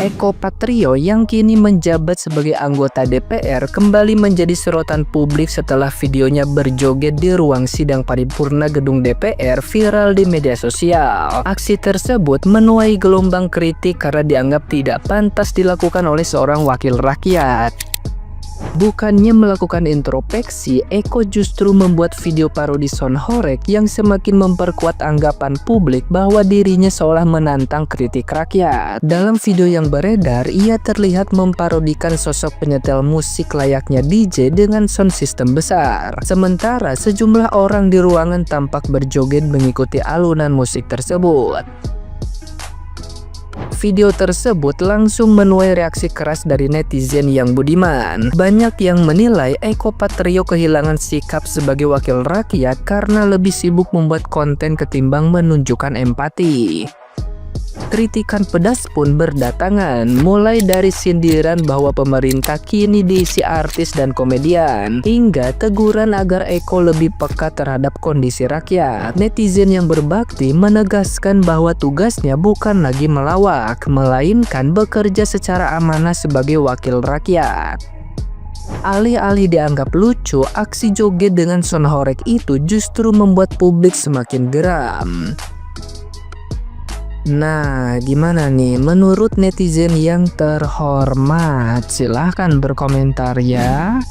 Eko Patrio yang kini menjabat sebagai anggota DPR kembali menjadi sorotan publik setelah videonya berjoget di ruang sidang paripurna gedung DPR viral di media sosial. Aksi tersebut menuai gelombang kritik karena dianggap tidak pantas dilakukan oleh seorang wakil rakyat. Bukannya melakukan introspeksi, Eko justru membuat video parodi Son Horeg yang semakin memperkuat anggapan publik bahwa dirinya seolah menantang kritik rakyat. Dalam video yang beredar, ia terlihat memparodikan sosok penyetel musik layaknya DJ dengan sound system besar. Sementara sejumlah orang di ruangan tampak berjoget mengikuti alunan musik tersebut. Video tersebut langsung menuai reaksi keras dari netizen yang budiman. Banyak yang menilai Eko Patrio kehilangan sikap sebagai wakil rakyat karena lebih sibuk membuat konten ketimbang menunjukkan empati. Kritikan pedas pun berdatangan, mulai dari sindiran bahwa pemerintah kini diisi artis dan komedian, hingga teguran agar Eko lebih peka terhadap kondisi rakyat. Netizen yang berbakti menegaskan bahwa tugasnya bukan lagi melawak, melainkan bekerja secara amanah sebagai wakil rakyat. Alih-alih dianggap lucu, aksi joget dengan Son Horeg itu justru membuat publik semakin geram. Nah, gimana nih menurut netizen yang terhormat? Silahkan berkomentar ya.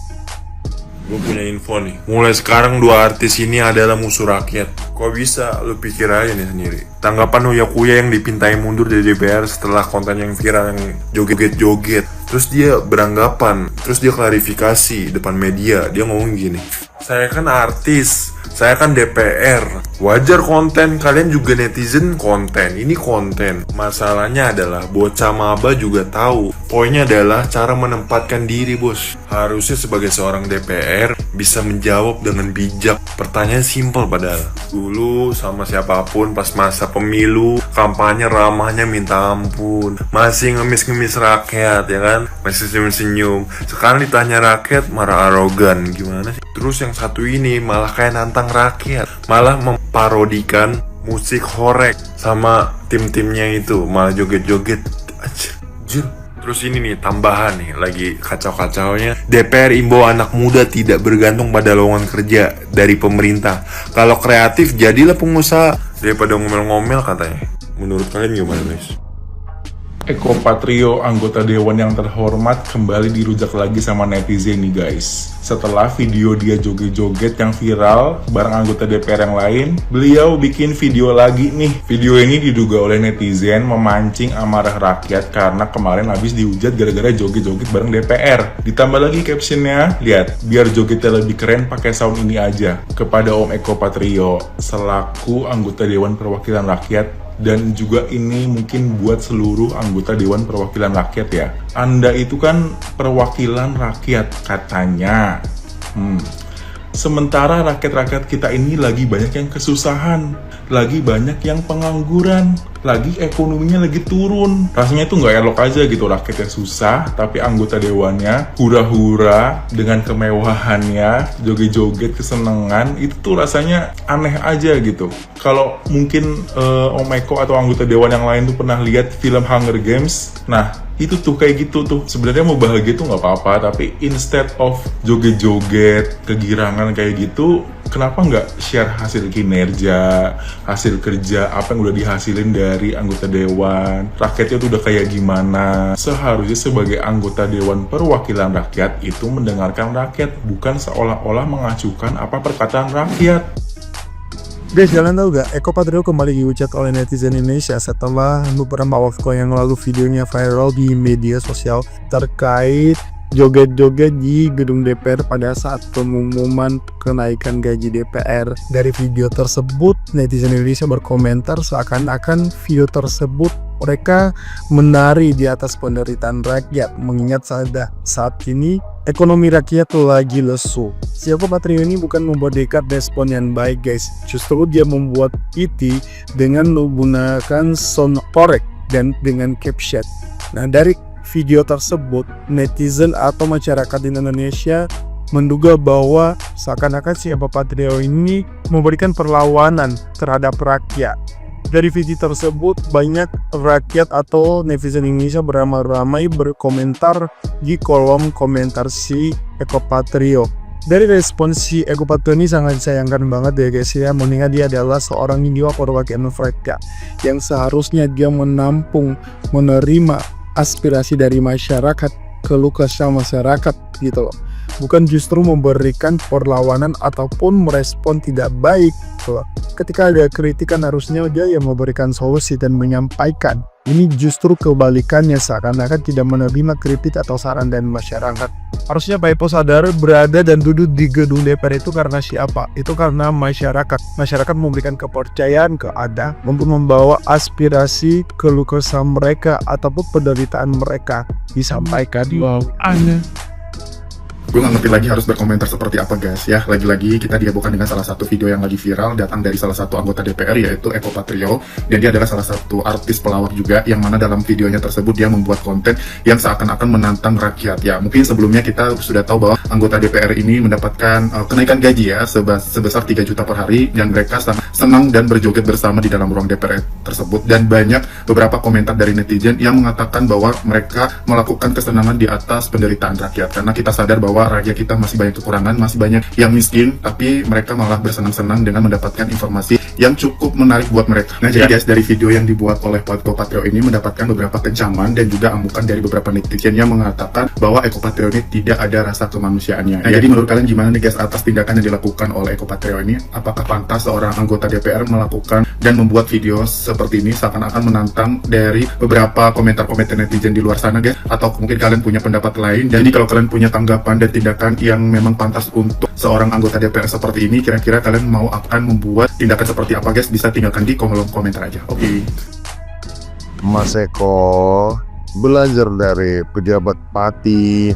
Gue punya info nih, mulai sekarang dua artis ini adalah musuh rakyat. Kok bisa? Lu pikir aja nih sendiri. Tanggapan Uya Kuya yang dipintai mundur dari DPR setelah konten yang viral yang joget-joget. Terus dia beranggapan, terus dia klarifikasi depan media. Dia ngomong gini, saya kan artis, saya kan DPR, wajar konten, kalian juga netizen konten, ini konten. Masalahnya adalah bocah maba juga tahu. Poinnya adalah cara menempatkan diri, bos. Harusnya sebagai seorang DPR bisa menjawab dengan bijak. Pertanyaan simpel padahal. Dulu sama siapapun pas masa pemilu, kampanye ramahnya minta ampun. Masih ngemis-ngemis rakyat, ya kan? Masih senyum-senyum. Sekarang ditanya rakyat marah arogan, gimana sih? Terus yang satu ini malah kayak nantang rakyat, malah memparodikan musik Horeg sama tim-timnya itu, malah joget-joget. Anjir. Terus ini nih tambahan nih, lagi kacau-kacaunya. DPR imbau anak muda tidak bergantung pada lowongan kerja dari pemerintah. Kalau kreatif jadilah pengusaha daripada ngomel-ngomel katanya. Menurut kalian gimana guys? Eko Patrio, anggota dewan yang terhormat, kembali dirujak lagi sama netizen nih guys. Setelah video dia joget-joget yang viral bareng anggota DPR yang lain, beliau bikin video lagi nih. Video ini diduga oleh netizen memancing amarah rakyat karena kemarin habis dihujat gara-gara joget-joget bareng DPR. Ditambah lagi captionnya, lihat, biar jogetnya lebih keren pakai sound ini aja. Kepada Om Eko Patrio, selaku anggota Dewan Perwakilan Rakyat, dan juga ini mungkin buat seluruh anggota Dewan Perwakilan Rakyat ya. Anda itu kan perwakilan rakyat katanya. Sementara rakyat-rakyat kita ini lagi banyak yang kesusahan, lagi banyak yang pengangguran, lagi ekonominya lagi turun. Rasanya itu nggak elok aja gitu, rakyat yang susah, tapi anggota dewannya hura-hura dengan kemewahannya, joget-joget kesenangan, itu tuh rasanya aneh aja gitu. Kalau mungkin Om Eko atau anggota dewan yang lain tuh pernah lihat film Hunger Games, nah itu tuh kayak gitu tuh. Sebenarnya mau bahagia tuh nggak apa-apa, tapi instead of joget-joget, kegirangan kayak gitu, kenapa nggak share hasil kinerja, hasil kerja, apa yang udah dihasilin dari anggota dewan, rakyatnya tuh udah kayak gimana. Seharusnya sebagai anggota Dewan Perwakilan Rakyat itu mendengarkan rakyat, bukan seolah-olah mengacukan apa perkataan rakyat. Guys, kalian tahu gak, Eko Patrio kembali dihujat oleh netizen Indonesia setelah beberapa waktu yang lalu videonya viral di media sosial terkait joget-joget di gedung DPR pada saat pengumuman kenaikan gaji DPR. Dari video tersebut, netizen Indonesia berkomentar seakan-akan video tersebut mereka menari di atas penderitaan rakyat, mengingat saat ini ekonomi rakyat lagi lesu. Si Eko Patrio ini bukan membuat dekat respon yang baik guys, justru dia membuat IT dengan menggunakan sound Horeg dan dengan caption. Nah, dari video tersebut, netizen atau masyarakat Indonesia menduga bahwa seakan-akan si Eko Patrio ini memberikan perlawanan terhadap rakyat. Dari video tersebut, banyak rakyat atau netizen Indonesia beramai-ramai berkomentar di kolom komentar si Eko Patrio. Dari respons si Eko Patrio ini sangat disayangkan banget ya guys ya, mengingat dia adalah seorang jiwa perwakilan mereka yang seharusnya dia menampung, menerima aspirasi dari masyarakat, keluh kesah masyarakat gitu loh. Bukan justru memberikan perlawanan ataupun merespon tidak baik gitu loh. Ketika ada kritikan harusnya dia yang memberikan solusi dan menyampaikan. Ini justru kebalikannya, seakan-akan tidak menerima kritik atau saran dari masyarakat. Harusnya Pak Eko sadar berada dan duduk di gedung DPR itu karena siapa? Itu karena masyarakat. Masyarakat memberikan kepercayaan ke Anda untuk membawa aspirasi, keluh kesah mereka ataupun penderitaan mereka disampaikan. Wow, aneh. Gue gak ngerti lagi harus berkomentar seperti apa guys ya. Lagi-lagi kita dihebohkan dengan salah satu video yang lagi viral datang dari salah satu anggota DPR yaitu Eko Patrio. Dan dia adalah salah satu artis pelawak juga, yang mana dalam videonya tersebut dia membuat konten yang seakan-akan menantang rakyat ya. Mungkin sebelumnya kita sudah tahu bahwa anggota DPR ini mendapatkan kenaikan gaji ya sebesar 3 juta per hari, dan mereka senang dan berjoget bersama di dalam ruang DPR tersebut. Dan banyak beberapa komentar dari netizen yang mengatakan bahwa mereka melakukan kesenangan di atas penderitaan rakyat, karena kita sadar bahwa rakyat kita masih banyak kekurangan, masih banyak yang miskin, tapi mereka malah bersenang-senang dengan mendapatkan informasi yang cukup menarik buat mereka. Nah jadi guys, dari video yang dibuat oleh Eko Patrio ini mendapatkan beberapa kecaman dan juga amukan dari beberapa netizen yang mengatakan bahwa Eko Patrio ini tidak ada rasa kemanusiaannya. Nah, jadi menurut kalian gimana nih guys atas tindakan yang dilakukan oleh Eko Patrio ini? Apakah pantas seorang anggota DPR melakukan dan membuat video seperti ini seakan-akan menantang dari beberapa komentar-komentar netizen di luar sana guys? Atau mungkin kalian punya pendapat lain? Jadi kalau kalian punya tanggapan dan tindakan yang memang pantas untuk seorang anggota DPR seperti ini, kira-kira kalian mau akan membuat tindakan seperti apa guys? Bisa tinggalkan di kolom komentar aja. Oke. Mas Eko belajar dari pejabat pati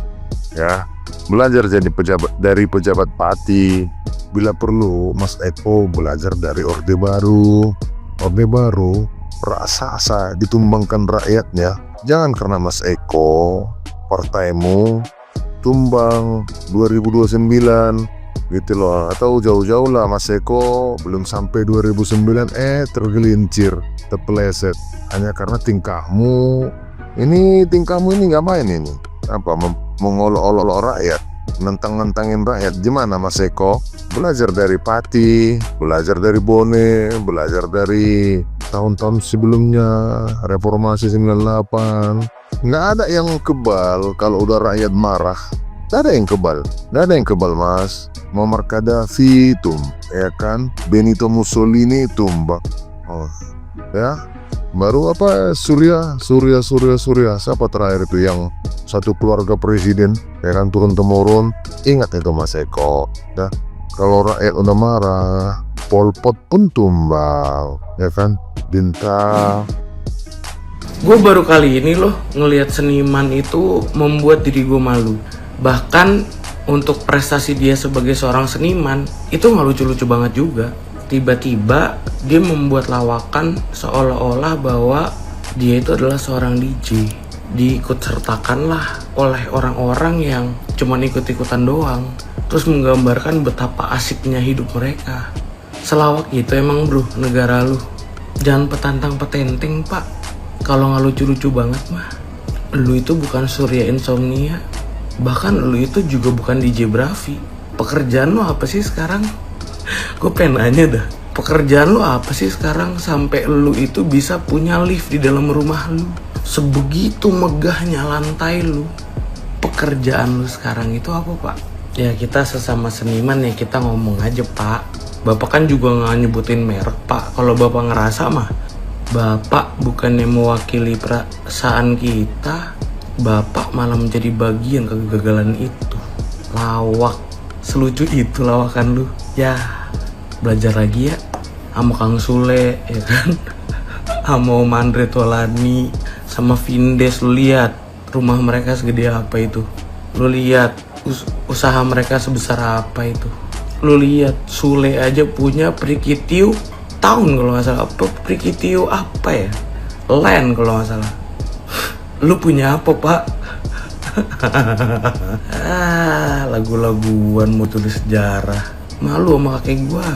ya, belajar jadi pejabat pati. Bila perlu Mas Eko belajar dari Orde Baru raksasa ditumbangkan rakyatnya. Jangan karena Mas Eko partaimu tumbang 2029 gitu loh, atau jauh-jauh lah Mas Eko belum sampai 2009 tergelincir, terpeleset hanya karena tingkahmu ini nggak main ini apa mengolok-olok rakyat, nentang-nentangin rakyat. Gimana Mas Eko? Belajar dari Pati, belajar dari Bone, belajar dari tahun-tahun sebelumnya, reformasi 98. Nggak ada yang kebal kalau udah rakyat marah. Nggak ada yang kebal mas. Muammar Gaddafi ya kan, Benito Mussolini tumbang. Ya, baru apa Surya siapa terakhir itu yang satu keluarga presiden ya kan, turun temurun. Ingat itu Mas Eko ya, kalau rakyat udah marah Pol Pot pun tumbang ya kan, bintang. Gue baru kali ini loh ngelihat seniman itu membuat diri gue malu. Bahkan untuk prestasi dia sebagai seorang seniman itu nggak lucu-lucu banget juga. Tiba-tiba dia membuat lawakan seolah-olah bahwa dia itu adalah seorang DJ. Diikut-sertakan lah oleh orang-orang yang cuman ikut-ikutan doang. Terus menggambarkan betapa asiknya hidup mereka. Selawak gitu emang bro negara lu. Jangan petantang petenteng pak. Kalau nggak lucu-lucu banget mah, lu itu bukan Surya Insomnia, bahkan lu itu juga bukan DJ Bravi. Pekerjaan lu apa sih sekarang? Gue pengen nanya dah, pekerjaan lu apa sih sekarang sampai lu itu bisa punya lift di dalam rumah lu? Sebegitu megahnya lantai lu. Pekerjaan lu sekarang itu apa pak? Ya kita sesama seniman ya kita ngomong aja pak. Bapak kan juga nggak nyebutin merek pak. Kalau bapak ngerasa mah, Bapak bukannya mewakili perasaan kita, Bapak malah menjadi bagian kegagalan itu. Lawak, selucu itu lawakan lu. Ya, belajar lagi ya sama Kang Sule, ya kan? Sama Om Andre Tolani, sama Vindes. Lu lihat rumah mereka segede apa itu. Lu lihat usaha mereka sebesar apa itu. Lu lihat Sule aja punya Prikitiu tahun kalau nggak salah, apa Prikitiu apa ya, Land kalau nggak salah. Lu punya apa pak? Lagu-laguan mau tulis sejarah, malu sama kakek gua.